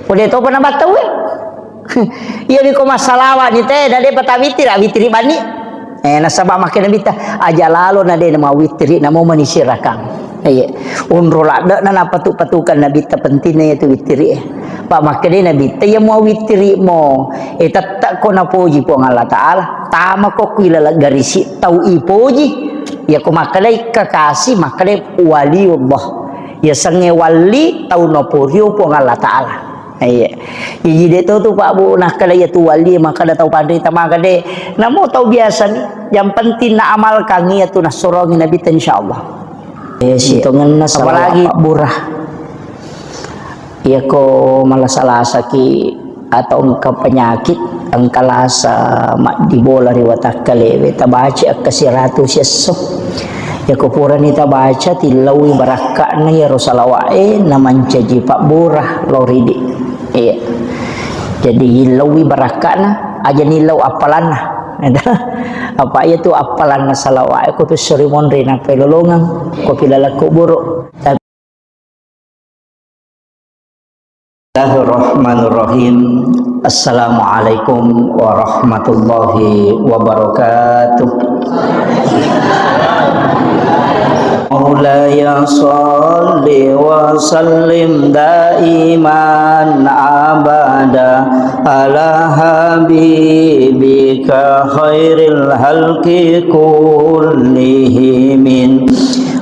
Udah tahu pernah batau iya di koma salawa ni teh dade patawitri witri bani nasabah makin bita aja lalu nade nama witri namo manisirakan unrul ada nana patukan nabi ta pentingnya itu witri pak makin nabi teh mau witri mo tak ko na puji po Allah taala tama ko kuila garisi tau ipuji ya ko makalay kakasi makalay wali Allah ya sange wali tau no puryo po Allah taala. Iya, jadi itu tuh Pak Bu, nah kalau ya tuh wali maka dah tahu pandai tamaka deh. Namu tahu biasa nih, yang penting na amal kami itu nah sorongin Nabi insyaallah. Yes, itu ngenas apalagi burah. Ya ko malah salah sakit atau engkau penyakit engkalasa mak dibola riwatak kalewe tabaci akasiratu sieso. Ya kupuran ita baca tilawi barakakna ya Rasulawae naman jadi Pak Burah loridi. Iya. Jadi ilawi barakakna aja nilau apalana. Apa itu apalana salawae ko tu serimon rena pelolongan ko pilalaku buruk. Bismillahirrahmanirrahim. Assalamualaikum warahmatullahi wabarakatuh. Maulaya salli wa sallim daiman abada ala habibika khairil halqi kullihim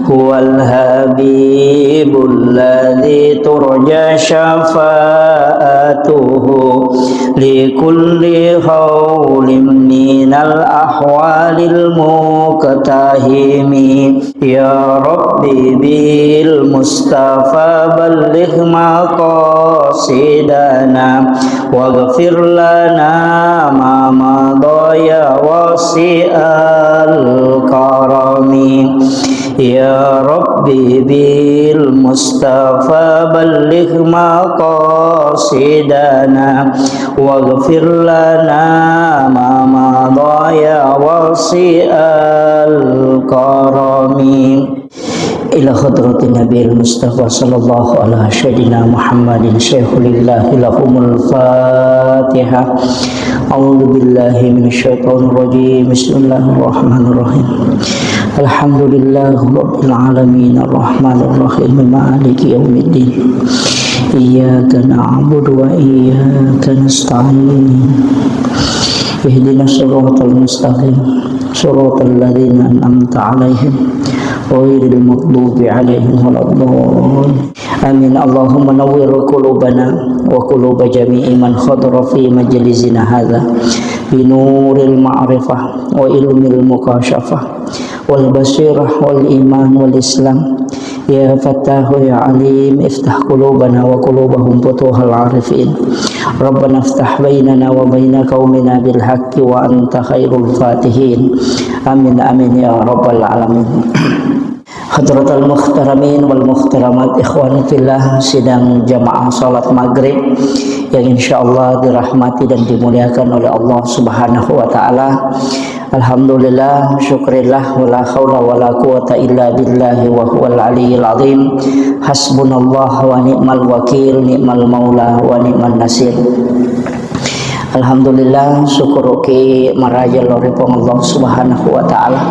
huwal habibul ladzi turja syafa'atuhu likulli hawlim minal ahwalil muqtahimi ya rabbi bil mustafa balligh maqasidana waghfir lana ma madaya wasi'al karami ya rabbi bil mustafa balligh maqasidana waghfir lana ma madaya wasi'al karami ila hadratin nabiyil mustafa sallallahu ala sayyidina muhammadin syaikhulillah lahumul fatihah. A'udzu billahi minasyaitonir rajim. Bismillahirrahmanirrahim. Alhamdulillahirabbil alamin arrahmanir rahim maliki yaumiddin. Iyyaka na'budu wa iyyaka nasta'in. Ihdinas siratal mustaqim. Siratal ladzina an'amta 'alaihim ghairil maghdubi 'alaihim waladdallin. Amin. Allahumma nawwir qulubana wa qulub jami'i man khadara fi majlisina hadza bi nuril ma'rifah wa ilmil mukashafah wal basirah wal iman wal islam ya fattahu ya alim iftah qulubana wa qulubahum futuhal arifin rabbana iftah bainana wa baina qaumina bil haqqi wa anta khairul fatihin amin amin ya rabbal alamin. Hadratul muhtaramin wal muhtaramat ikhwani fillah, sidang jamaah salat maghrib yang insyaallah dirahmati dan dimuliakan oleh Allah Subhanahu wa taala. Alhamdulillah, syukrillah, wala haula wala quwata illa billahi wa huwal aliyyil azim. Hasbunallah wa ni'mal wakil, ni'mal maula wa ni'man nasir. Alhamdulillah, syukur ki maraja loripong Allah Subhanahu wa taala.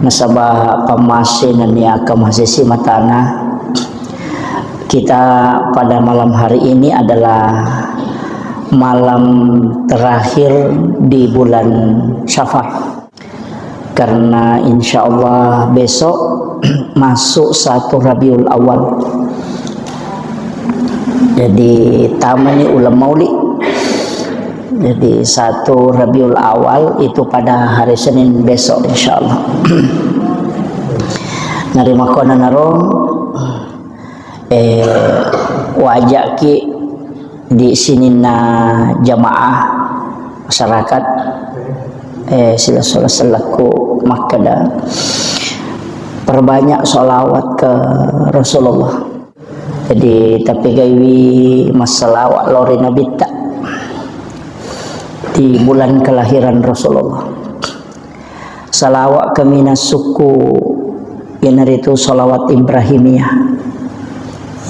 Nasabah pamasin dan niaka mahasisi matana. Kita pada malam hari ini adalah malam terakhir di bulan Syafar, karena insya Allah besok masuk 1 Rabiul Awal. Jadi tamani ulam maulid. Jadi 1 Rabiul Awal itu pada hari Senin besok insyaallah. Narima kona naro wajak ki di sini na jamaah masyarakat sila selaku makada perbanyak sholawat ke Rasulullah. Jadi tapi gawi masalawat lori nabi tak di bulan kelahiran Rasulullah. Salawat kami suku yang itu salawat Ibrahimiyah.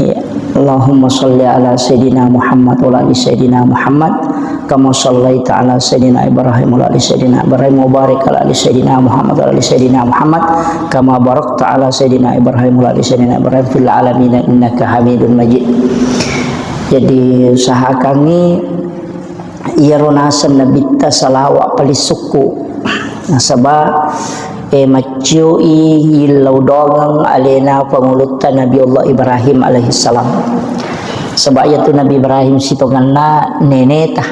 Ya, Allahumma salli ala Sayyidina Muhammad wa ala ali Sayyidina Muhammad kama sallaita ala Sayyidina Ibrahim wa ala ali Sayyidina Ibrahim wa barik ala ali Sayyidina Muhammad wa ala ali Sayyidina Muhammad kama barakta ala Sayyidina Ibrahim wa ala ali Sayyidina Ibrahim fil alamin innaka Hamidun Majid. Jadi usaha kami ia ronasan nabita salawat palisuku nasaba macioi hilau dogang alena pangulutan Nabi Allah Ibrahim alaihissalam. Sebab itu Nabi Ibrahim sitonganna nenetah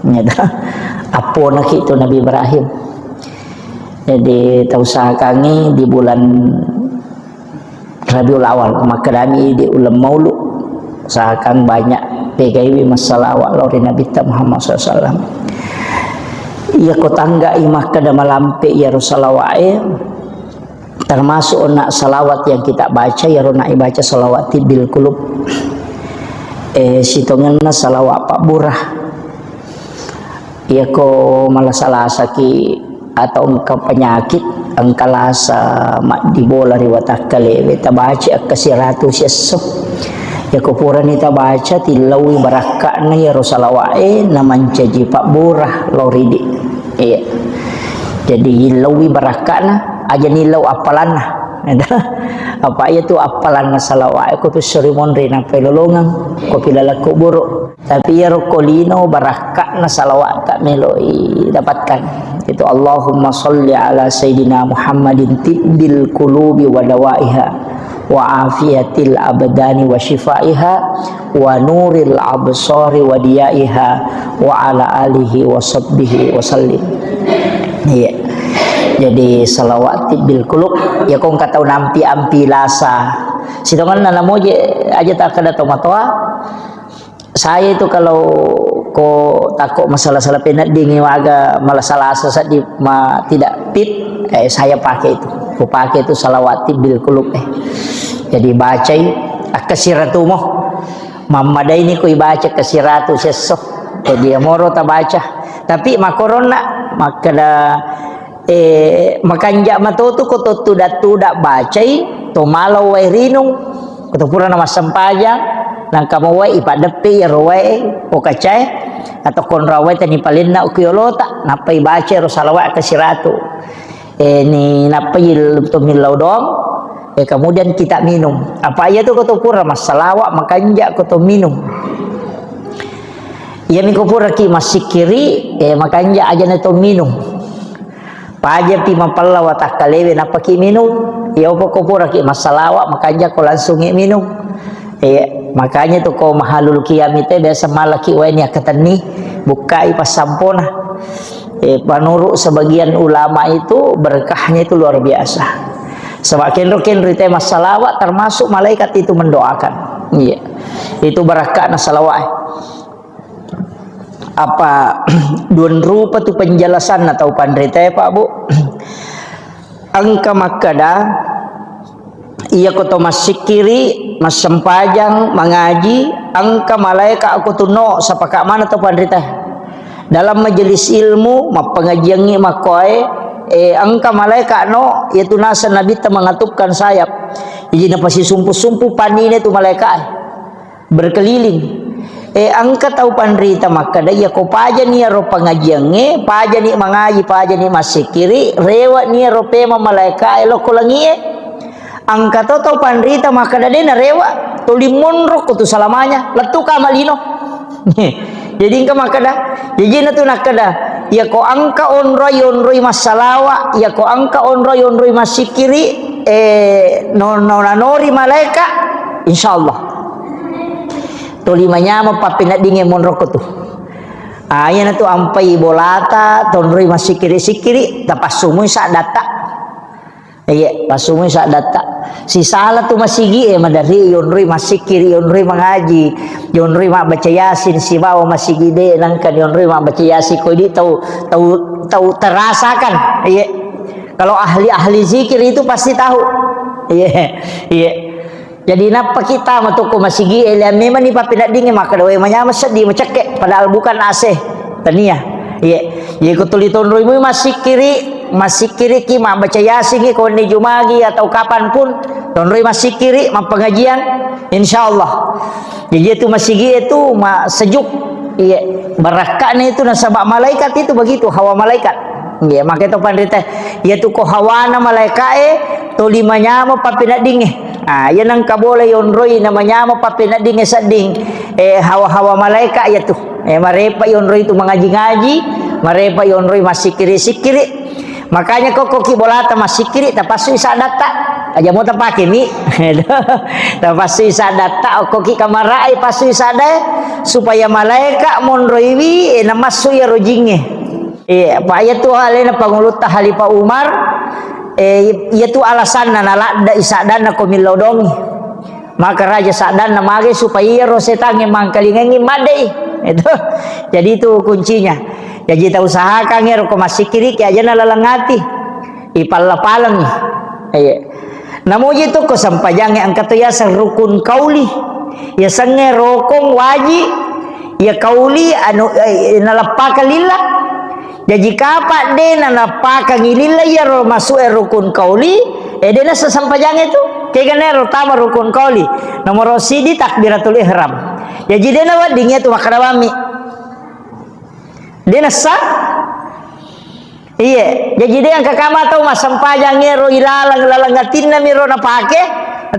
nyata apo nak itu Nabi Ibrahim. Jadi tausaha kami di bulan Rabiul Awal maka kami di ulam maulud usahakan banyak PKIW masalah lori Nabi Muhammad SAW. Ia ko tangga imah kada malampe ya salawat termasuk nak salawat yang kita baca ya nak baca salawat bil qulub sitonganna salawat Pak Burah. Ia ko malah saki atau engkau penyakit engkau lasa mak dibola riwatah kalewe tabaca kasiratu syesok ya kupuran ita baca tilawi barakakna ya salawat naman caji Pak Burah loridi. Iya. Jadi lawi barakakna aja nilau apalanna. Apa itu apalanna salawat aku tu serimon rena pelolongan ko pilalaku buruk. Tapi ya rokolino barakakna salawat tak meloi dapatkan. Itu Allahumma salli ala Sayyidina Muhammadin tibbil qulubi wa dawaiha wa afiyatil abdani wa shifaiha wa nuril absari wa diyaiha wa ala alihi wa sahbihi wa sallim. Iya. Jadi salawat bil qulub ya kong katau nampi ampi lasa sitongan nana moje aja tak kada tomatoa. Saya itu kalau ko takut masalah-salah penat dingin waga malah salah asas di tidak fit saya pakai itu. Ku pakai itu salawat bil qulub Jadi baca kasiratu moh mamada ini ku baca kasiratu sesok jadi moro ta baca tapi makorona makada makanja matotu ko tu dak baca to malau wai rinung ko pura nama sampaja nang kamu wai ipadepi roe o kacai atau kon rawe tani palinna ukiyolota napai baca ro salawat kasiratu ni napai tumil laudong kemudian kita minum apa ya tu koto pura masalawat makanja koto minum ya miko pura ki masikiri makanja aja neto minum paja pi mapalla wa takalewe napa ki minum ya opo ko pura ki masalawat makanja ko langsung minum makanya tu ko mahalul kiamite biasa malaki wa ini akatani bukai pasampona panurut sebagian ulama itu berkahnya itu luar biasa. Sebab kenro teh salawat termasuk malaikat itu mendoakan. Iya. Itu barakat salawat. Apa dun rupa tu penjelasan atau pandrite Pak Bu. Angka makada ia koto masikiri mas sempajang mengaji angka malaikat aku tuno sapaka mana tu pandrite. Dalam majelis ilmu mapengajiangi makoe angka malaikat no yaitu nasa Nabi ta mengatupkan sayap jadi napasi sumpu-sumpu panine tu malaikat berkeliling angka tau pandrita maka daya ko paja ni ro pangajiange paja ni mangaji paja ni masikiri rewa ni ro pema malaikat lo kolangi angka tau pandrita maka dade na rewa to limonro ko tu salamanya letu ka malino jadi engka maka dah jadi na tu nakada ya ko angka onroy masalawa ya ko angka onroy masikiri nonori malaika insyaallah to limanya mapapinat dingin monroko tu ayan tu ampai bolata tonroy masikiri tapasumu sa data pasumu sa data si salah tu masigi madari yonroy masikiri yonroy mengaji yonroy mak baca yasin si bawa masigi de nangkan yonroy mak baca yasin ko di tahu terasakan kalau ahli zikir itu pasti tahu jadi napa kita matuko masigi memang ni papinak dingin maka doe manya sedih macake padahal bukan aseh tania Iya, ye ko tuli ton roy mo masih kiri ki mak baca yasin ki ko ni jumagi atau kapanpun ton roy masih kiri mak pengajian insyaallah. Jadi itu masih itu sejuk. Iya, barakahnya itu nasabak malaikat itu begitu hawa malaikat. Iya, maka itu pandita yaitu ko hawana malaikat to limanya mo papinading yan ang kabole yon roy namanya mo papinading sading hawa-hawa malaikat yaitu marepa yon roy itu mengaji-ngaji, marepa yon roy masih kiri-sikiri. Makanya kok kibolata masih kiri tapasui sadata aja mau tapake mi tapasui sadata koki kamarai pasui sadai supaya malaikat monroiwi namasu ya rojinge pa ayatu halena pangulut halifa Umar yaitu alasan nalada isadana komilodongi maka raja sadana mage supaya rosetange mangkalingengi madei itu jadi itu kuncinya. Jadi kita usahakan ya roko masih kiri ki aja nalalangati ipal-palang iya namun itu ko sampajang angkat ya rukun kauli ya sange rokong waji ya kauli anu nalapaka lillah jadi kapak de nalapaka ngilillah ya ro masuk rukun kauli dena sasampajang itu kegane utama rukun kauli nomor sidi takbiratul ihram jadi dena wadingnya tu makadawami dia nasa iya jadi dia angka kama tau masampajang ro ilalang lalangatin na miro na pake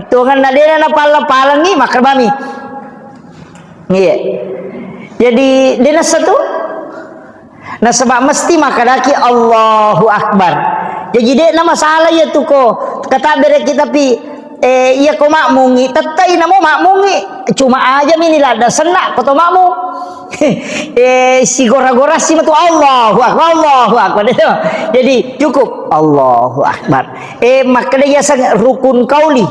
tuangan na dia na palang ni makarbami iya jadi dia nasa tu nasabak mesti makadaki Allahu Akbar jadi dia na masalah ya tu ko kata bere kita pi iya ko makmungi tatai namo makmungi cuma aja minila ada senak ko to makmung si gora-gora si matu Allahu Akbar itu. Jadi cukup Allahu Akbar. Makanya sang rukun kauli.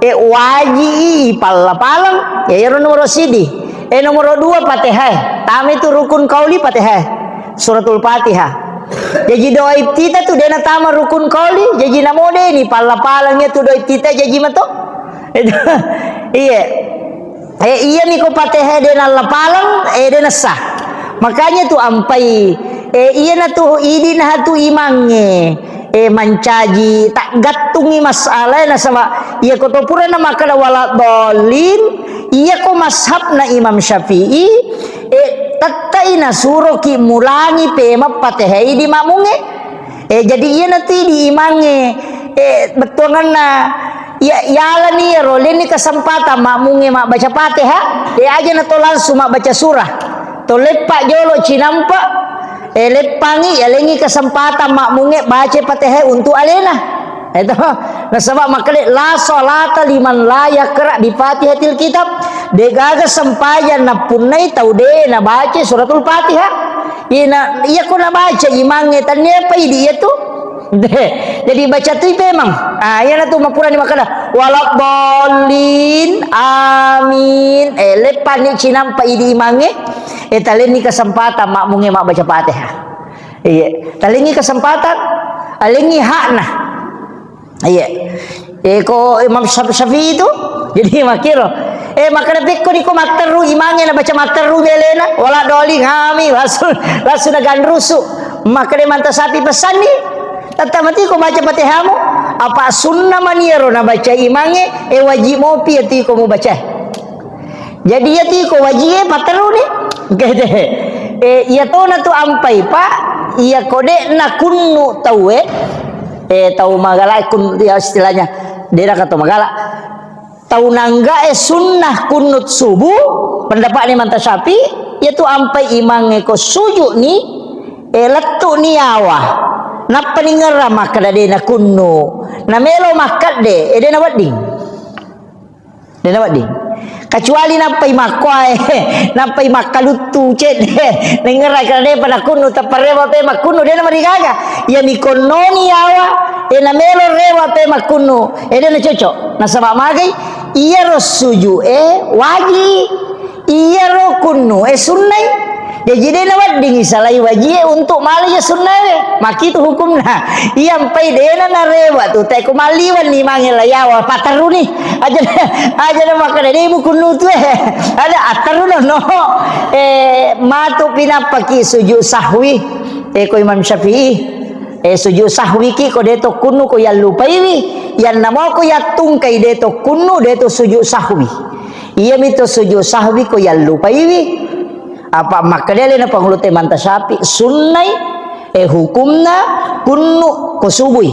Wajib palang ya nomor sidi. Nomor 2 Fatihah. Tam itu rukun kauli Fatihah. Suratul Fatihah. Jadi doa iftitah tu dena tama rukun kauli. Jadi namode ni palang-palangnya tu doa iftitah jadi matu. Iya. Iya ni ko Fatihah dena lapalang dena sah. Makanya tu ampai iya na tu idin hatu imange mancaji tak gatungi masalah na sama iya ko to pura na makala wala dolin iya ko mashab na Imam Syafi'i tatai na suro ki mulangi pe Fatihah di mamunge jadi iya nanti di imange betuangan na ya yala ni rolin ni kesempatan makmunge mak baca Fatihah aja na to langsung mak baca surah to lepak jolo cinampa lepangi ya lengi kesempatan makmunge baca Fatihah untuk alena itu nah sebab makale la salata liman la yaqra bi Fatihatil kitab degaga sempajan na punai tau de na baca suratul Fatihah iya ko na baca imange tannya pa dia tu jadi baca tu memang ya tu mapura ni makana walak bolin amin lepan ni cinampa idi imange taleni kesempatan makmunge mak baca Fatihah iya taleni kesempatan alengi hakna iya ko Imam Syafi'i itu jadi makiro makana pekko ni ko materu imange na baca materu belena wala doli ngami langsung nagan rusu makane manta sapi pesan ni tatamati ko baca Fatihahmu apa sunnah maniero na baca imange wajib mopi ati ko mo baca jadi ati ko wajib materu ni kete iya to na tu ampai pa iya kode na kunnu tawe tau magala kun dia istilahnya dia kata magala tau nangga sunnah kunut subuh pendapat ni manta Syafi yaitu ampai imange ko sujud ni letu ni awah na paningara makada de na kunno na melo makat de na wading kecuali napai makwai napai makalutu ced ningara kada de pada kunno taparewa pe makunno de na marigaga ya mi kononi awa na melo rewa pe makunno na cocok na sabab magai iya ro suju wajib iya ro kunno sunnai jadi na wading salai wajib untuk mali ya sunnah maki tu hukumna yang pai dena na rewa tu tai ko maliwan ni mangel layawa pataru ni aja na makana ni bukunu tu ada ataru no matu pinapaki sujud sahwi ko Imam Syafi'i sujud sahwi ki ko deto kunu ko yang lupai wi yang namo ko ya tungkai deto kunu deto sujud sahwi iya mito sujud sahwi ko yang lupai wi apa makadele na panglute manta Syafi sunnai hukumna kunu ko subui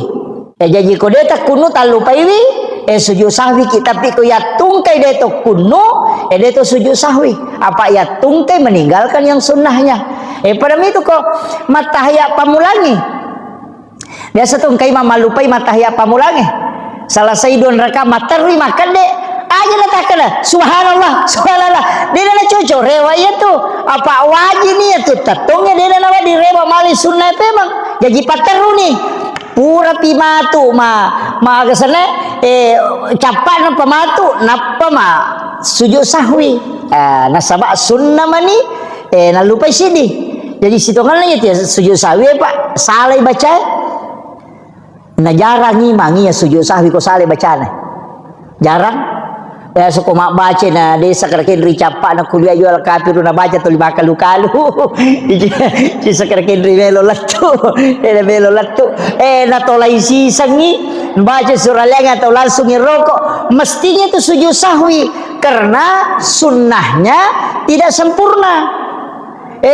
jadi ko deta kunu tak lupai wi sujud sahwi ki tapi ko ya tungkai deto kunu deto sujud sahwi apa ya tungkai meninggalkan yang sunnahnya pada itu ko matahya pamulangi biasa tungkai mama lupai matahya pamulangi salah saidon raka matarri makan dek aja letakkan subhanallah subhanallah dia na cocok riwayat tu apa wajib ni tu tatungnya dia na di rewa mali sunnah memang jadi pataru ni pura pimatu ma kesana capan pematu napa ma sujud sahwi nasabak sunnah mani na lupa sini jadi situ kan lagi sujud sahwi pak salah baca na jarang ni mangi ya sujud sahwi ko salah baca jarang ya suko mak baca na desa karakin ricapa na kuliah jual kafir na baca tu lima kalu di sakarakin melo latu melo latu na tolai sisangi baca surah lengan atau langsung ngerokok mestinya itu sujud sahwi karena sunnahnya tidak sempurna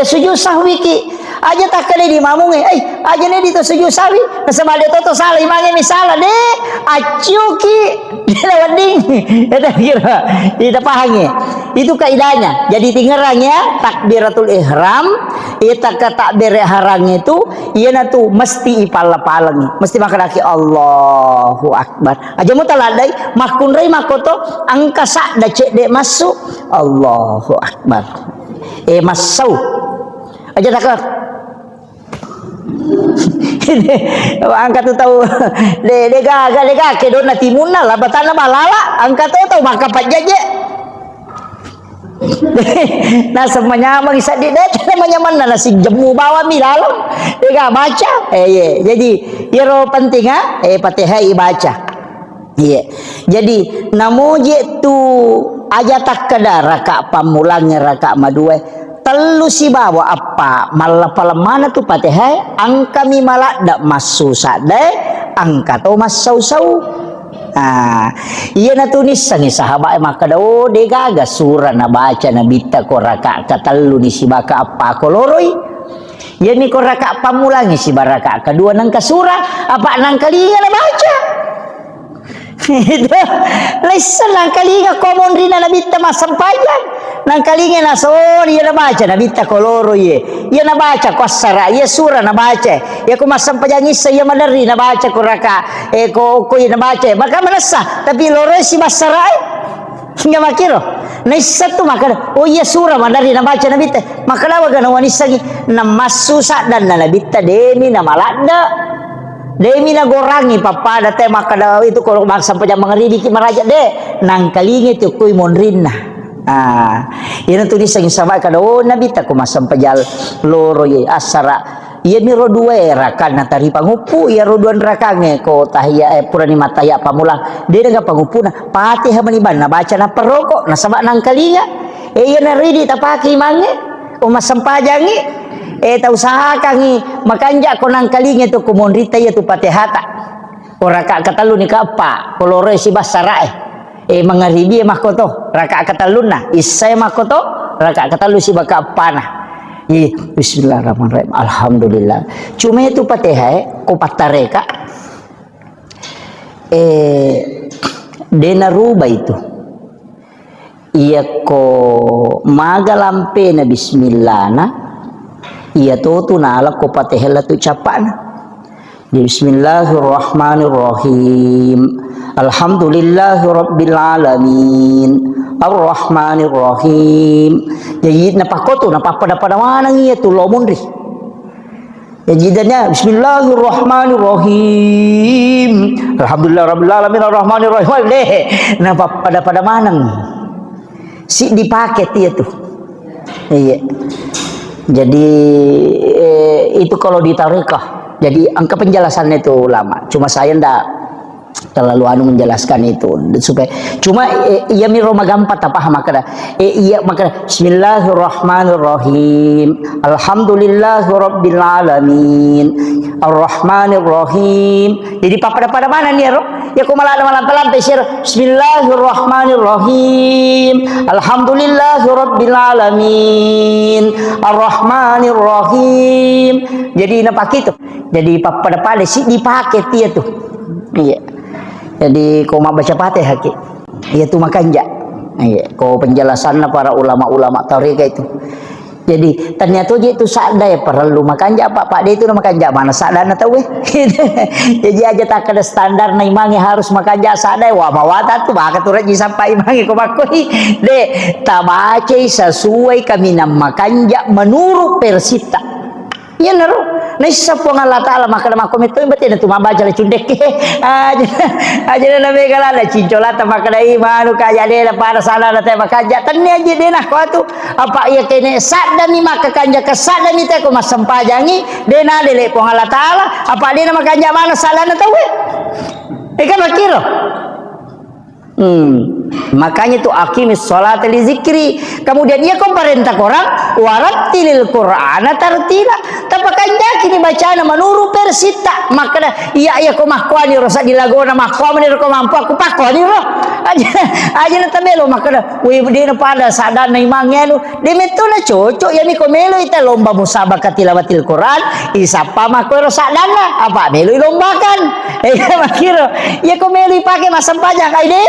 sujud sahwi ki aja tak kena di mamung aja ni di tu sujud sahwi sama dia tu salah imange misalah deh acu ki dia wading kita kira kita pahami itu kaidahnya jadi tinggalnya takbiratul ihram kita ke takbir ihram itu ieu tu mesti ipala-palangi mesti makan Allahu akbar aja mu taladai makun rai makoto angka sak da cek dek masuk Allahu akbar masuk aja tak angkat tu tahu lega ke dona timuna lah batana malala angkat tu tahu maka pajaje nah semuanya bisa di namanya mana nasi jemu bawa mi dalam lega baca jadi iro penting Fatihah baca jadi namoje tu aja tak kada raka pamulangnya raka madue telu si bawa apa malah mana tu Fatihah angka mi malak dak masu sade angka tu masau-sau iya na tunis sangi sahabat maka do de gaga surah na baca na bita ko raka katelu ni si baka apa ko loroi ya ni ko raka pamulangi si baraka kedua nang ka surah apa nang kalinya na baca itu lesan nang kalinya komon rina na bita masampayan nang kalinga na so iya na baca na bita koloro iya na baca kosara iya surah na baca ya ko masampajangis sa iya madari na baca ko raka ko iya na baca maka manasa tapi loro si basara hingga makiro na isa tu maka oh iya surah madari na baca na bita maka dawa gana wanisagi na masusa dan na bita demi na malada demi na gorangi papada te maka itu kalau masampajang mangeribi ki maraja de nang kalinga tu kuy monrinna yan ang tulis ang sabay kada nabi ta kumasam pajal loro ye asara yan ni rodue rakan na tari pangupu ya roduan rakange ko tahya purani mataya pamulang de nga pangupu na pati ha maniban na baca na peroko na sama nang kalinga yan na ridi tapaki mange umasam pajangi ta usaha kangi makanja ko nang kalinga to kumonrita ya tu patihata ora ka katalu ni ka apa kolore si basarae mangaribi makoto raka kataluna isay makoto raka katalu si baka panah bismillahirrahmanirrahim alhamdulillah cuma itu Fatihah ko patareka dena ruba itu iya ko magalampe na bismillah na iya to tunala ko Fatihah la tu capana bismillahirrahmanirrahim alhamdulillahi rabbil alamin arrahmanirrahim jadi napakoto napapada mana iya tu lomondri jadi bismillahirrahmanirrahim alhamdulillah rabbil alamin arrahmanirrahim deh napapada mana si dipakai dia tu iya Jadi itu kalau di tarekah. Jadi angka penjelasannya itu lama. Cuma saya ndak terlalu menjelaskan itu supaya cuma iya miro magampat apa makada iya makada bismillahirrahmanirrahim alhamdulillahirabbil alamin arrahmanirrahim. Jadi pada mana nih ro ya ko malam pelan pesir bismillahirrahmanirrahim alhamdulillahirabbil alamin arrahmanirrahim. Jadi napak itu jadi pada sih dipakai dia tuh iya. Jadi kau mau baca Fatihah ki, ya tu makanja. Iya, kau penjelasannya para ulama-ulama tarekat itu. Jadi ternyata dia itu sadai perlu makanja pak dia itu makanja mana sadana tahu Jadi aja tak ada standar na imangi harus makanja sadai wah mawata tu baka tu raji sampai imangi kau makoi de tabace sesuai kami nam makanja menurut persita. Ya naru. Nisa po nga Allah Ta'ala makadama komito iba't yun tumabaca na chundek aja na nabigalala chincholata makadai manu kaya nila para sana na tayo makadya tanya aja din ako ato apa iya kene sada ni makakanja ka sada ni tayo masampajangi din na lili po nga Allah Ta'ala apa din na makadya mana sala na tayo ikan makiro makanya itu akimis sholat li zikri. Kemudian ia komparenta korang warattilil Qur'ana tartila. Tapakanja kini bacaan menurut persita. Maka iya ko makwani rosa dilagona makwani ro mampu aku pakwani ro. Aja na tamelo maka we dina pada sadar na imangnya de meto na cocok yani ko melo ita lomba musabaqah tilawatil Qur'an isapa makwe ro sadana apa melo lombakan. Makiro ya ko melo ipake masampajang kai de.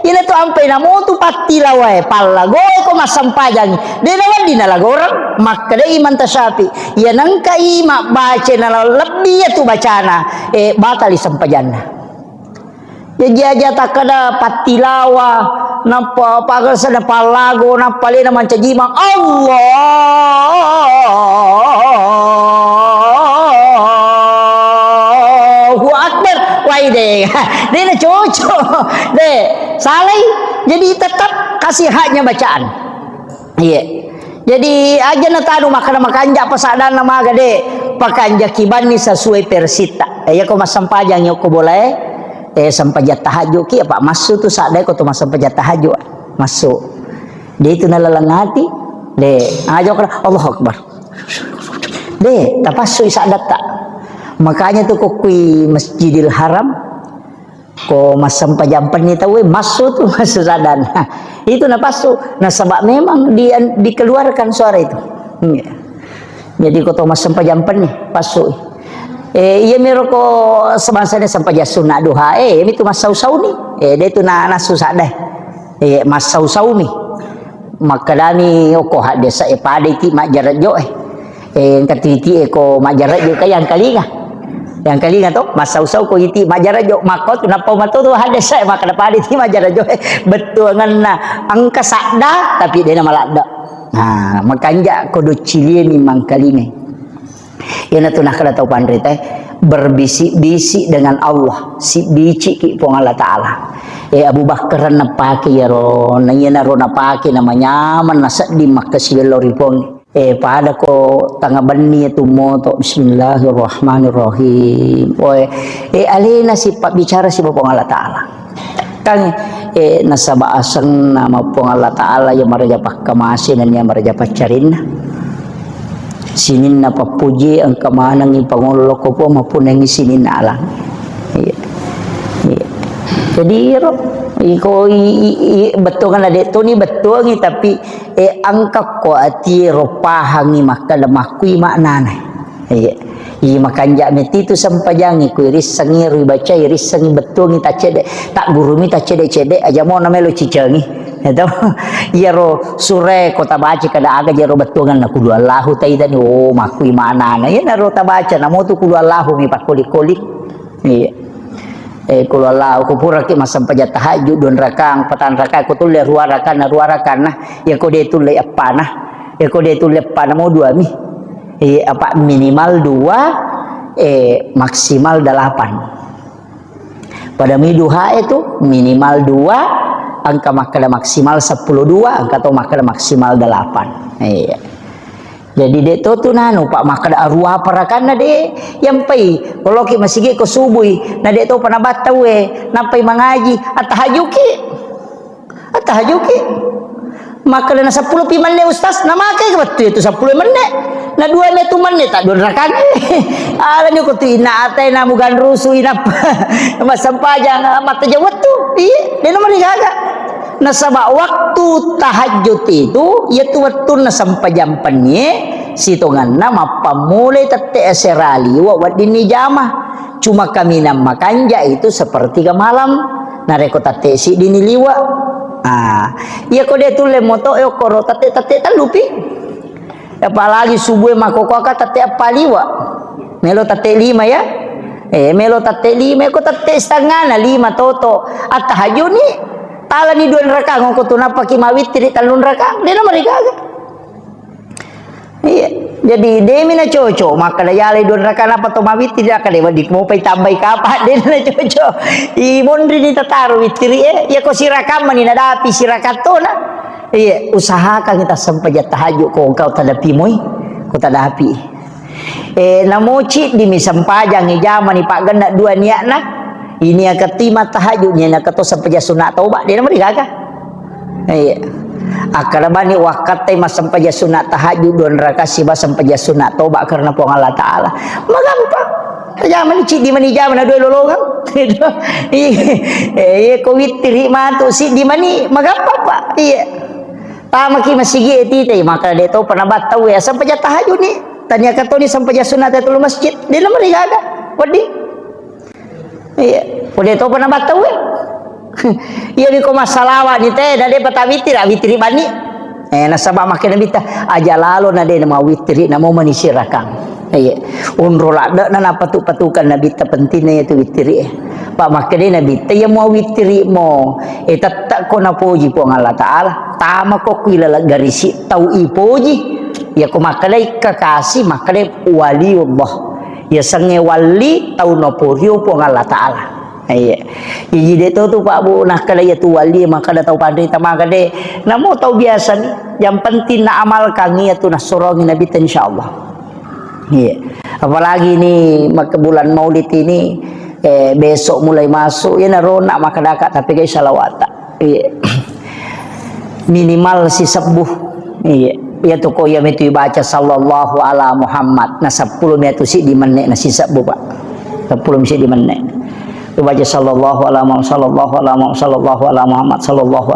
Ina tu ampai namo tu patila wae palagoy ko masampajang de naman dinalagorang maka de iman tasapi ya nangka ima baca na lebih tu bacana batali sampajanna ya jaja takada patilawa napa pagal sada palago napa le na mancajima Allahu Akbar waide dia cocok deh saleh jadi tetap kasih haknya bacaan iya jadi aja na tanu makanja pasadan nama gade pakanja kibani sesuai persita ya ko masampajang yo ko boleh sampajat tahajud ki apa masuk tu sadai ko tu masampajat tahajud masuk dia itu nalalangati de aja ko Allahu Akbar de tapasu isadat tak makanya tu ko kui Masjidil Haram ko masampajampan ni tahu masuk tu masuk sadan itu na pasu na sebab memang dia dikeluarkan suara itu jadi ko to masampajampan ni pasu iya mero ko sebansanya sampaja sunna duha mi tu masau-sau ni dia tu na nasu sadai masau-sau mi makadani ko hadesa pada ti majarat jo katiti ko majarat jo kayang kalinga yang kali ngato masau-sau ko iti majarajo makot napa mato tu hades saya maka dapat iti majarajo betul ngana angka sakda tapi dia nama lakda nah makanya kudu cilie memang kaline yana tu nak kada tau pandre teh berbisik-bisik dengan Allah si bici ki pong Allah Taala Abu Bakar napake ya ro nanya ro napake namanya man nasa di makasilo ripong pada ko tanga bani tu moto bismillahirrahmanirrahim alina si pak bicara si Bapa Allah Taala kan nasaba asang nama Bapa Allah Taala yang maraja pakamasin dan yang maraja pacarin sinin na papuji ang kamanang ipangulo ko po mapun ang sinin na alang jadi iko betul kan ada tu ni betul ni tapi angka ko ati ropahangi maka lemakui maknana makanja meti tu sampajangi ku iris sangi ri baca iris sangi betul ni tak cedek tak guru mi tak cedek aja mau namelo cicengi itu ya ro sure kota baca kada aga jero betul kan aku dua lahu taidan makui maknana ya naro ta baca namo tu kudu lahu mi pakoli-koli kalau Allah aku pura ki masam pajat tahajud don rakang patan rakang aku tulis ruarakan nah ya ko dia tulis apa nah ya ko dia tulis apa mau dua mi apa minimal 2 maksimal 8 pada mi duha itu minimal 2 angka makada maksimal 10 2 angka atau makada maksimal 8 Jadi dek tu nanu pak makan arwah parakan na dek yang pai kalau ki masih ko subui na dek tu pana batawe nampai mengaji atahajuki maka na 10 pi menit ustaz na make betul itu 10 menit na 2 menit tak dorakan ala ni ko tu ina atai na mugan rusu ina masampajang mata jawat tu dia nomor gaga na sabak waktu tahajud itu yaitu waktu na sampai jam penye sitongan nama pamulai tete serali wa wadini jamah cuma kami nama kanja itu seperti ke malam nareko tete si dini liwa iya kode tu le moto yo koro tete talupi apalagi subuh makoko ka tete apaliwa melo tete 5 ya melo tete 5 ko tete setengah na 5 toto at tahajud ni tala ni 2 rakaat ngoko tunapa ki mawitri talun rakaat dia nomor gaga. Iya, jadi demi na cocok maka daya le 2 rakaat apa to mawitri dia ka dewa dik mau pai tambah kapan dia na cocok. I mondri ni tataru witri ya ko sirakam ni nadapi sirakat to na. Iya, usahakan kita sampai tahajud ko engkau tadapi moy ko tadapi. Namoci di misampajang ni jaman ni pak ganda 2 niat na. Ini yang ketima tahajudnya nak keto sampai sunat taubat dia nama digaga. Iya. Akarabani waktu mas sampai sunat tahajud 2 rakaat siba sampai sunat taubat karena puang Allah Taala. Magampang. Zaman cik di mani zaman ada lolongan. Ko witri matu si di mani magampang pak. Iya. Tamaki masih gitu maka dia tahu pernah tahu ya sampai tahajud ni. Tanya keto ni sampai sunat itu masjid dia nama digaga. Wadi. Iya, udah tahu pernah batawe. Iya ni ko masalah ni teh dah dia patah witri bani. Nasabah makin bita aja lalu na dia nama witri nama manisirakan. Iya, unrol ada na patukan nabi ta pentingnya itu witri. Pak makin nabi ta ya mau witri mo tak ko na puji po Allah Taala. Tama ko kuila garisi tau ipoji. Ya ko makalay kakasi makalay waliullah. Ya sange wali tau noporio po Allah Taala. Iya. Jadi dia tu Pak Bu nak kalau ya tu wali maka dah tahu pandai tamang kade. Namo tahu biasa ni yang penting nak amalkan ni tu nak sorongin Nabi insyaallah. Iya. Apalagi ni maka bulan Maulid ini besok mulai masuk ya nak maka dakat tapi guys salawat. Iya. Minimal si sebuh. Iya. Ya tu ko ya metu baca sallallahu ala Muhammad na 10 metu si di menit na sisa bu pak 10 si di menit tu baca sallallahu ala Muhammad sallallahu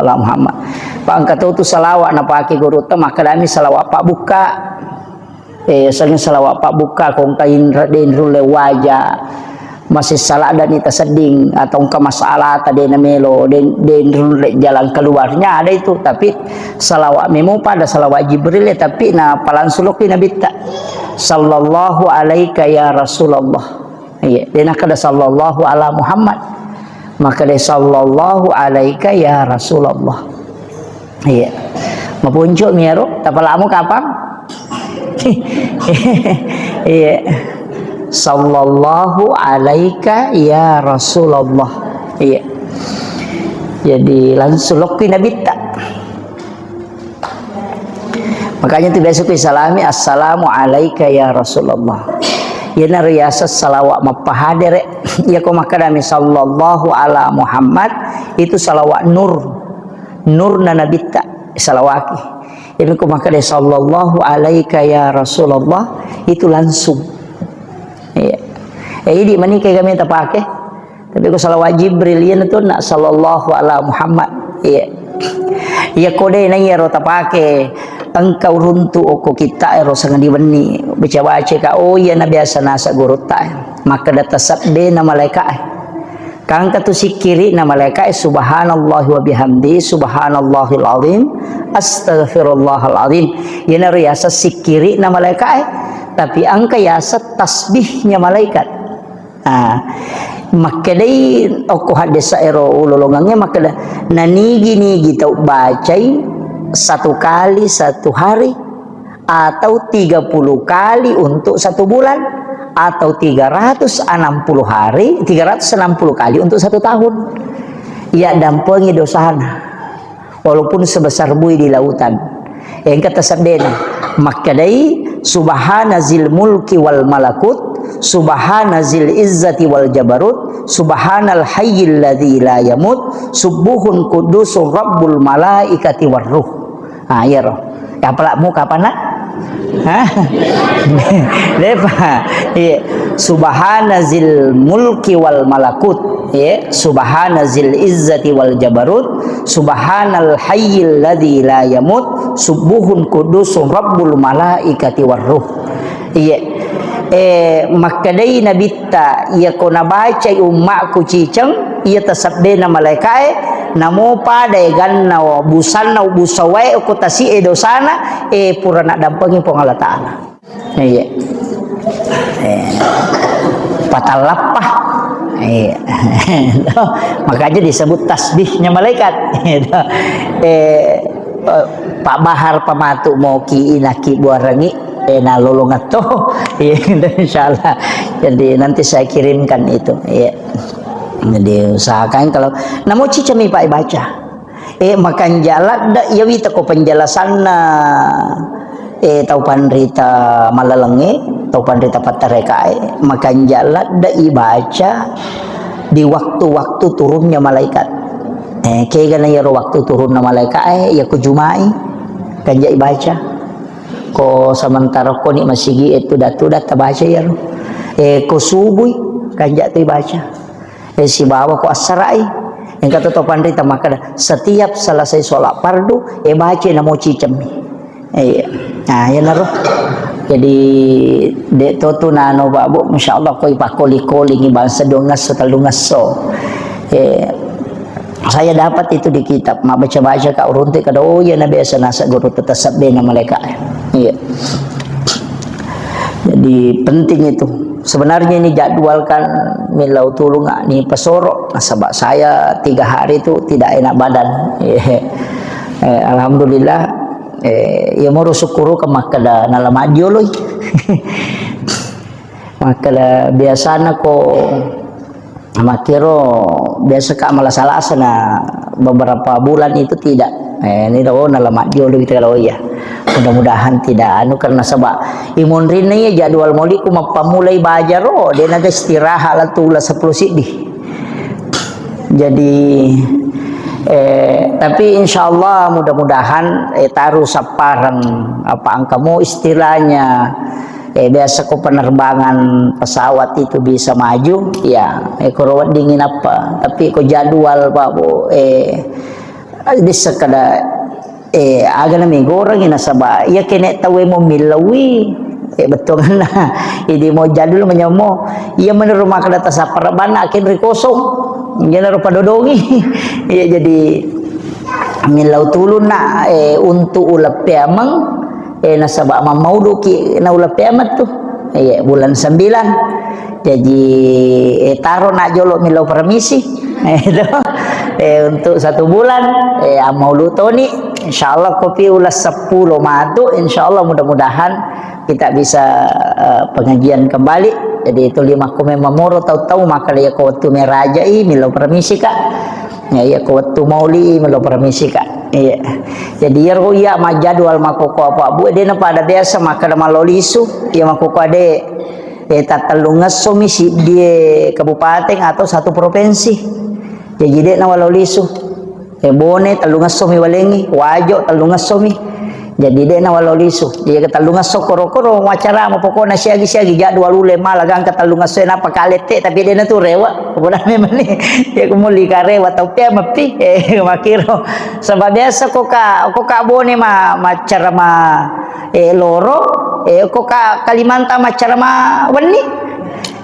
ala Muhammad pak angkat tu salawat na pake guru ta maka kami salawat pak buka sering salawat pak buka kong kain raden rule wajah masih salah dan ita seding atau ke masalah tadi namelo den jalan keluarnya ada itu tapi salawat memo pada salawat Jibril tapi na palan suluki nabi ta sallallahu alaika ya Rasulullah iya dia nak ada sallallahu ala Muhammad maka dia sallallahu alaika ya Rasulullah iya mapunjuk miaro tapalamu kapan iya sallallahu alaika ya Rasulullah iya jadi langsung lokui nabi tak makanya tu biasa ku salami assalamu alaika ya Rasulullah ya na riyasat salawat mapahadir ya ko makadami sallallahu ala Muhammad itu salawat nur na nabi tak salawaki ya ko makadami sallallahu alaika ya Rasulullah itu langsung iya. Di mana kami tak pakai. Tapi kalau salawat Jibril ya tu nak sallallahu ala Muhammad. Iya. Ya kode na ya ro tak pakai. Engkau runtu oko kita ro sangat diweni. Baca-baca ka oh ya na biasa nasa guru ta. Maka data sabde na malaikat. Kang katu sikiri na malaikat subhanallahi wa bihamdi subhanallahil azim astaghfirullahal azim. Ya na riasa sikiri na malaikat. Tapi angka yasa tasbihnya malaikat. Maka dai aku hadis ero ulolongangnya maka nanigi tau bacai 1 kali 1 hari atau 30 kali untuk 1 bulan atau 360 hari 360 kali untuk 1 tahun. Ya dampengi dosana walaupun sebesar buih di lautan. yang kata sabdena makadai subhanazil mulki wal malakut subhanazil izzati wal jabarut subhanal hayyil ladzi la yamut subuhun qudusur rabbul malaikati war ruh. Ya roh ya pala mu kapan nak lepa subhanazil mulki wal malakut subhanazil izzati wal jabarut subhanal hayyil ladzi la yamut subuhun qudusur rabbul malaikati war ruh. Makadai nabita ia kona baca ummakku ciceng ia tasabdena malaikai namo pada ganna busanna busawai ku tasi dosana purana dampangi pong Allah Taala. Patalapah. Makanya disebut tasbihnya malaikat. Pak Bahar pamatu mau ki inaki buarangi na lolongat toh insyaallah. Jadi nanti saya kirimkan itu jadi usahakan kalau namo cicami pak baca makan jalak da yawi tako penjelasan tau pandrita malalengi tau pandrita patarekae makan jalak da ibaca di waktu-waktu turunnya malaikat kaya gana ya waktu turunnya malaikat ya ku jumai kan ja ibaca ko sementara ko ni masigi itu datu baca ya ko subuh kan ja tu baca si bawa ko asrai yang kata to pandrita maka setiap selesai sholat fardu baca namo cicem nah ya naruh jadi dek to nano babu masyaallah ko ipakoli-koli ni bangsa dongas setalungas so saya dapat itu di kitab mak baca-baca ka urunte kada ya na biasa nasa guru tetasab bena malaikat jadi penting itu. Sebenarnya ini jadwalkan milau tulung ni pesoro sebab saya 3 hari itu tidak enak badan. Alhamdulillah ya mau syukuru ke makada nalamadio loy. Makada biasana ko makiro biasa ka malasalasa na beberapa bulan itu tidak. Ini dah nalamadio loy kita kalau ya. Mudah-mudahan tidak karena sebab imun rina ya jadwal moli ku mapamulai bajar dia naga istirahat lah tu 10 sidih jadi tapi insyaallah mudah-mudahan taruh saparang apa angkamu istilahnya biasa ku penerbangan pesawat itu bisa maju ya korowat dingin apa tapi ku jadwal Pak Bu bisa kada aga na minggu orang ina saba ya kene tawe mo milawi betul na idi mo jadul menyamo ia menerima kada tasaparbana akin rikosong ngena ro padodongi ya jadi milau tulun na untuk ulap amang nasaba mamaudu ki na ulap amat tu bulan 9 jadi taro nak jolo milau permisi itu untuk 1 bulan maulu toni insyaallah kopi ulas 10 madu insyaallah mudah-mudahan kita bisa pengajian kembali jadi itu 5 kome mamoro tahu-tahu maka ya ko waktu merajai milau permisi kak ya ko waktu mauli milau permisi kak jadi ya ma jadwal makoko apa bu dia pada biasa maka da malolisu ya makoko ade tatalungas somisi di kabupaten atau 1 provinsi jadi dia na walolisu bone talungas somi walengi wajo talungas somi jadi dia na walolisu jadi talungas so koro-koro wacara mo pokona siagi-siagi jadwal ule malagang talungas so na pakalete tapi dia na tu rewa kemudian memang ni dia kumuli ka rewa tau pia mapi makiro sebab biasa ko ka bone macara loro ko ka Kalimantan macara wani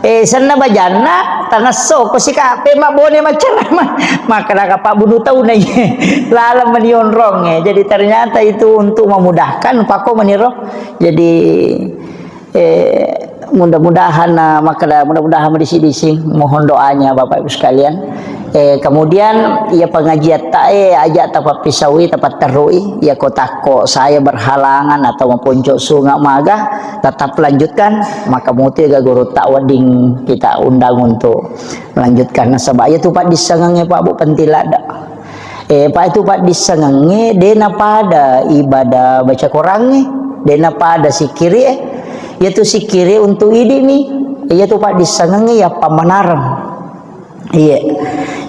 sana bajana tanaso ko si kape mabone macarama maka nakapa bunuh tahu na lalam menionrong jadi ternyata itu untuk memudahkan pako meniro jadi mudah-mudahan mudah-mudahan disi mohon doanya Bapak Ibu sekalian kemudian ya pengajian ajak tapat pisawi tapat terui ya kotako saya berhalangan atau mempuncuk sungai maga tetap lanjutkan maka muti guru takwading kita undang untuk melanjutkan nasabah ya tupat disangangnya Pak Bu pentilada Pak itu Pak disengengi dena pada ibadah baca Qurannya, dena pada sikiri yaitu sikiri untuk ini nih, yaitu Pak disengengi ya pamanarang. Iya.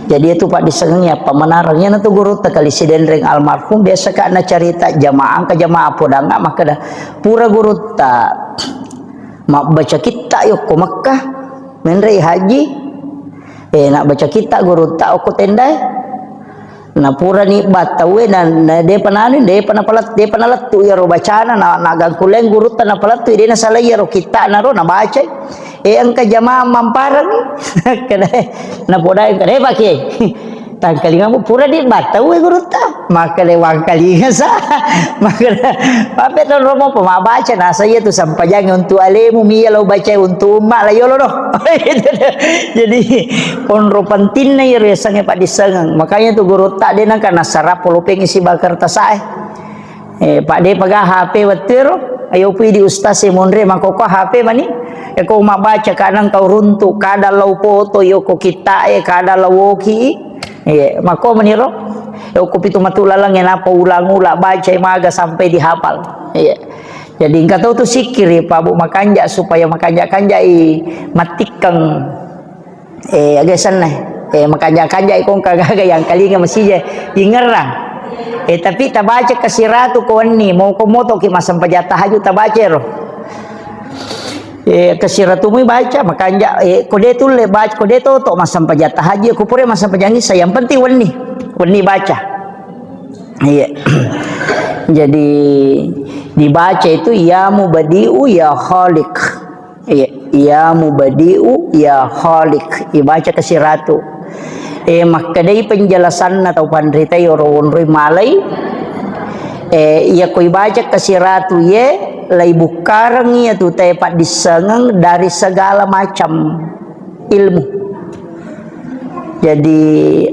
Jadi itu Pak disengengi ya pamanarangnya nanti guru tak kali sidendreng almarhum biasa kana cerita jamaah ke jamaah podanga maka dah pura guru tak mak baca kita yuk ke Mekah menrei haji nak baca kita guru tak aku tendai na pura ni batawe na de panani de panapalat de panalatu ya ro bacana na gangkuleng guru ta na palatu de na salaya ro kita na ro na baca ang ka jamaah mamparang kada na podai kada pakai tangkalinga mo pura di batawe guru ta maka le wangkalinga sa maka pape to romo pemabaca na saya tu sampajang untuk alemu mi lo baca untuk mak la yolo no jadi konro penting na ya sange Pak disengang makanya tu guru tak de nang kana sarap polopeng isi bakar tasae Pak de paga HP watero ayo pi di ustaz monre makoko HP mani ko mabaca kanang kau runtuk kada lau foto yo ko kita kada lau ki mako meniro ko pitu matulalang yang apa ulang-ulang baca maga sampai dihafal jadi engkau tahu tu sikir Pak Bu makanja supaya makanja-kanja matikang agasan nah makanja-kanja ikong kagaga yang kali masih ingerang tapi tabaca kasiratu ko ni mau ko moto ki masam pajata haju tabaca ro kasiratu mi baca makanya kode tu le baca kode tu tok masam pajata haji aku pure masam pajangi saya yang penting wani baca jadi dibaca itu ya mubadiu ya khaliq ya mubadiu ya khaliq dibaca kasiratu makadai penjelasan atau pandrita yorowon malai ya koi baca kasiratu lai bukarang ya tu tepat disengang dari segala macam ilmu jadi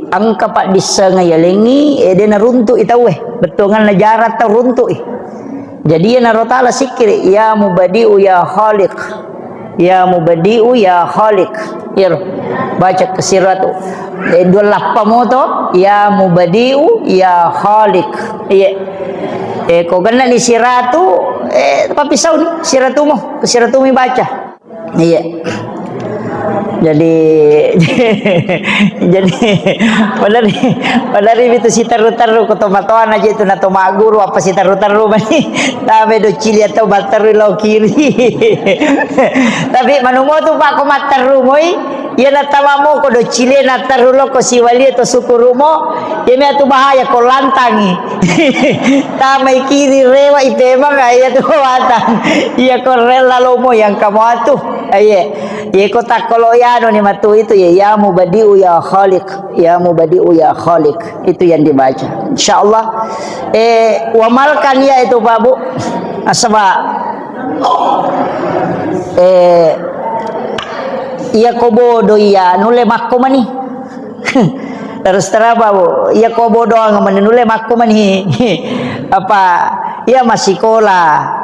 angka Pak disengang ya lengi dia naruntuk itawe betul ngan najarat teruntuk jadi ya narotala sikir ya mubadiu ya khaliq ya mubadiu ya khaliq baca kasiratu dua lappa moto ya mubadiu ya khaliq ko ganna ni siratu papisau ni siratu mi baca jadi padari itu si taru-taru ko tomatoan aja itu na tomaguru apa si taru-taru mani tabe do cili atau bataru lo kiri tapi manumo tu Pak ko mataru moi ya na tamamo ko do cili na tarulo ko si wali to sukurumo ya me atu bahaya ko lantangi tamai kiri rewa ipema kaya tu watang ya ko rela lomo yang kamu atu ye ko takolo ya ni matu itu ya mubadiu ya khaliq ya mubadiu ya khaliq itu yang dibaca insyaallah wamalkan ya itu Pak Bu asaba iya kobodo iya nule makko mani terus terapa Bu iya kobodo ang nule makko mani apa iya masikola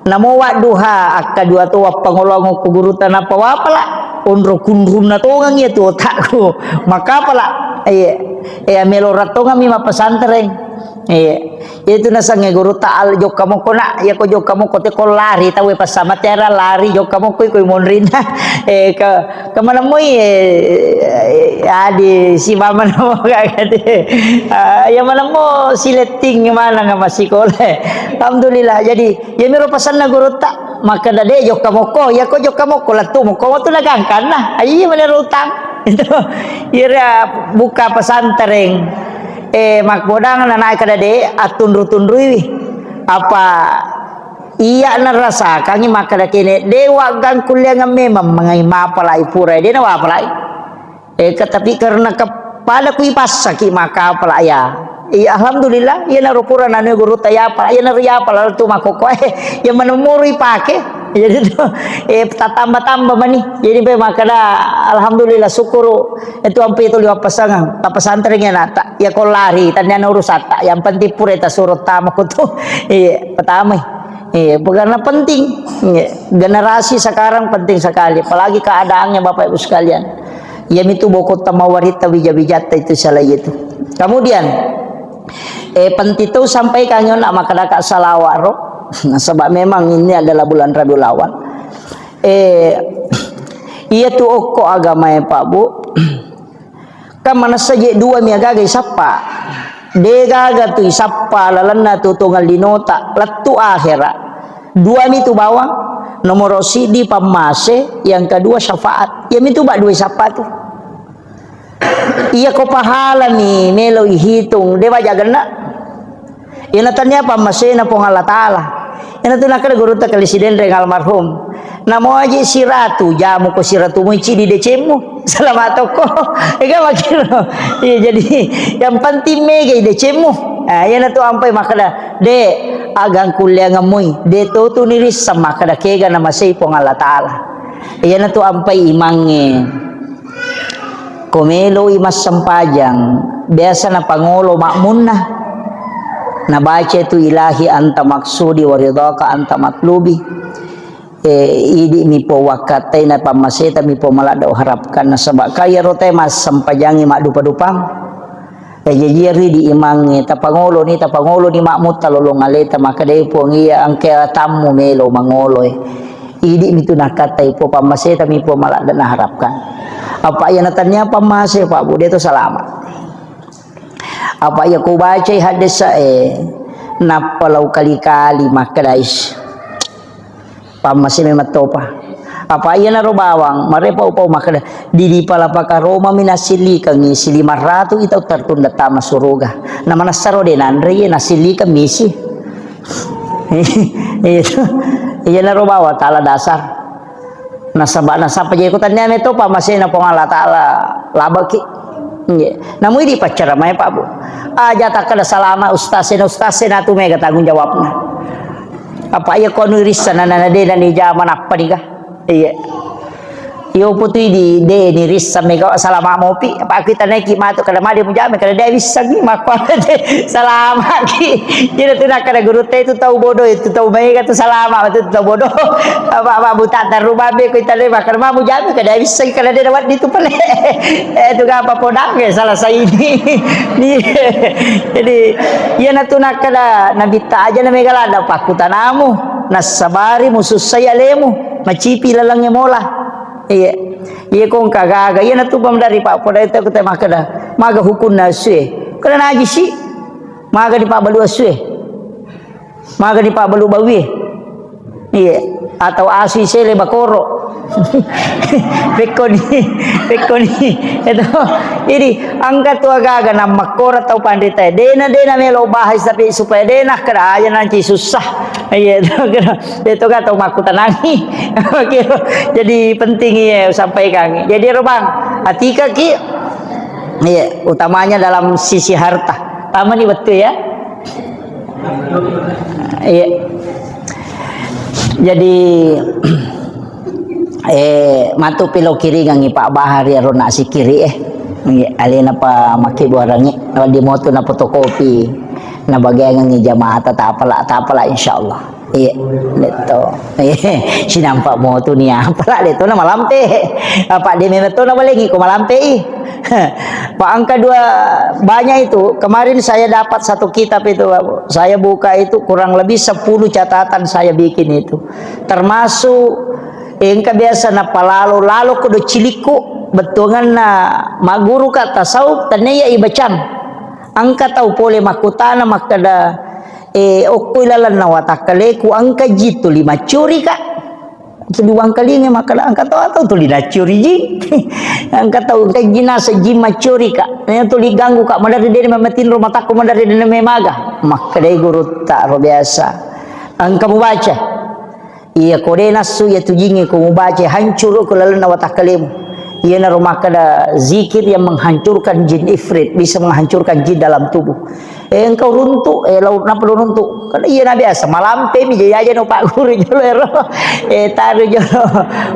namo wa duha akka dua tua pangolong ku gurutan apa wapala onro kunrum na tongang ya tu otakku maka pala melo ratonga mi pesantren itu nasange guru taal jok kamu kona ya ko jok kamu kote ko lari tawe pas sama tera lari jok kamu koi monrina ke mana mo di si mama mo kagade ya mana mo sileting mana nga masikole alhamdulillah jadi ya mero pasan na guru ta maka dade jok kamu ko ya ko jok kamu ko latu mo ko tu nagangkan na ayi mana utang itu ira buka pesantren makbodang na naik kadade atundru-tundrui apa iya na rasa kangi makada kene dewa gang kuliah memang mengai mapalai pura dia na wapalai tapi karena kepada kui pasaki maka apalai ya alhamdulillah ya na rupura na guru tayapa ya na riya pala tu makoko ya menemuri pake jadi tu tambah-tambah mani jadi be makada alhamdulillah syukur itu ampe itu liwa pasangan ta pesantrennya nata ya ko lari tanya urusata yang penting pura ta surut tamaku tu pertama karena penting generasi sekarang penting sekali apalagi keadaannya Bapak Ibu sekalian ya itu bokot tamawarita bija-bijata itu salah itu kemudian Pentito sampai kanyon nak makadaka salawaro. Sebab memang ini adalah bulan Rabiul Awal. Iya tu oko agama Pak Bu. Kan mana saja dua miagagay sapa. Degaga tu isapa lalana tu tunggal dinota latu akhirat. Dua mi tu bawang. Nomor sidi pamase, yang kedua syafaat. Ya mi tu bak dua sapa tu. Iya ko pahala ni melo hitung dewa jagana. Ina tanya pamase na pong Allah Taala. Ina tu nakada guru ta presiden reng almarhum. Namo aja si ratu jamu ko si ratu mo di decemu. Selamat ko. Ega makiro. Iya jadi yang penting mega decemu. Ah ina tu ampai makada de agang kuliah ngamoy. De tu niris sama makada kega na masay pong Allah Taala. Ina tu ampai imange. Komelo imas sampajang biasa na pangulo makmun na baca itu ilahi anta maksudi waridaka anta matlubi idi mi po wakatai na pamaseta mi po malada harapkan na sabak kaya rote mas sampajangi mak dupa-dupang jajiri di imangi tapangulo ni makmut talolong aleta makadai po ngiya ang kaya tamu melo mangoloy idi mi tu nakatai po pamaseta mi po malada na harapkan. Apa yang natanya pamase Pak Bu dia tu selamat. Apa yang ku baca hadis napalau kali-kali makadais. Pamase memang topa. Apa yang naro bawang marepa upau makada di palapaka Roma minasili kangi sili maratu itu tertunda tama suruga. Nama nasaro de nandre nasili ka misi. Itu. Iya naro bawa tala dasar. Nasaba jadi ikutan niya ito pamasin na pong Allah Ta'ala labaki namun di pacara may Pak Bu aja tak kada salama ustasin na tumega tanggung jawab na apa iya kono irisan na nanade ni jaman apa nih kah iya iyo putui di de ni risa mega salama mopi apa kita naik mato kada madi mujame kada de bisa ni makwa de salama ki jadi tu nak kada guru te itu tahu bodoh itu tahu mega tu salama itu tahu bodoh apa buta terubah be kita de bakar ma mujame kada bisa kada de dapat itu pale itu apa podang ke salah saya ini ni jadi ya natu nak kada nabita aja na mega lada pakutanamu nasabari musus saya lemu macipi lalangnya mola. Iya kong kagaga iya na tubam dari Pak Poda itu kita makada maga hukum na sue kada naji si maga di Pak Balu sue maga di Pak Balu bawi iya atau asli sele bakoro pekoni itu ini angkat tu agaga na makora tau pandita dena melo bahas tapi supaya dena kada aja nanti susah iya itu kan tau maku tenangi jadi penting ya sampaikan jadi Bang atika ki iya utamanya dalam sisi harta taman ini betul ya iya jadi matu pilo kiri gangi Pak Bahar ya rona si kiri alina pa maki buarangi di moto na fotokopi na bagay ngangi jamaah tapala insyaallah iya leto sinampak moto niya pala leto na malampe apa di meto na balengi ko malampe Pak angka 2 banyak itu kemarin saya dapat satu kitab itu saya buka itu kurang lebih 10 catatan saya bikin itu termasuk engka biasa na palalo lalo kudo ciliku betungan na maguru ka tasawuf tanaya ibacan angka tau pole makutana makada okoy lalan na watakale ku angka jitu 5 curi ka Tuliwang kali ni makala angkat tahu tuli na curi ji angkat tahu kay ginasa ji macuri ka nya tuli ganggu ka madari dene mamatin rumah takku madari dene memaga makadai guru tak biasa angka membaca iya kode nasu ya tujingi ku membaca hancur ku lalana watakalimu iya na rumah kada zikir yang menghancurkan jin ifrit bisa menghancurkan jin dalam tubuh engkau runtuk laut napa runtuk kada iya na biasa malampe mi jaja no Pak Guru jolero taru jolo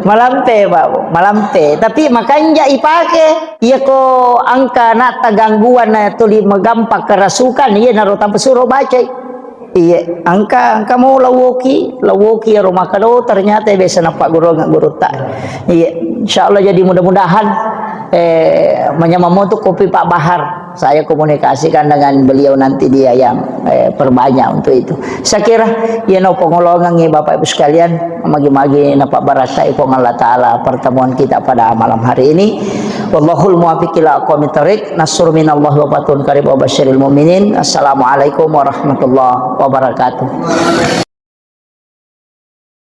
malampe Pak malampe tapi makanya ipake iya ko angka na gangguan na tuli magampak kerasukan iya na rota pesuro baca iya angka mau lawoki ya rumah kado ternyata biasa na Pak Guru ngak guru tak iya insyaallah jadi mudah-mudahan menyamamoto kopi Pak Bahar saya komunikasikan dengan beliau nanti, dia yang perbanyak untuk itu. Saya kira ya no pengolongan Bapak Ibu sekalian, magi-magi napa barakai pong Allah taala pertemuan kita pada malam hari ini. Wallahul muwaffiq ila aqwamit thoriq. Nasrun minallahi wa fatun qarib wa basyiril mu'minin. Assalamualaikum warahmatullahi wabarakatuh.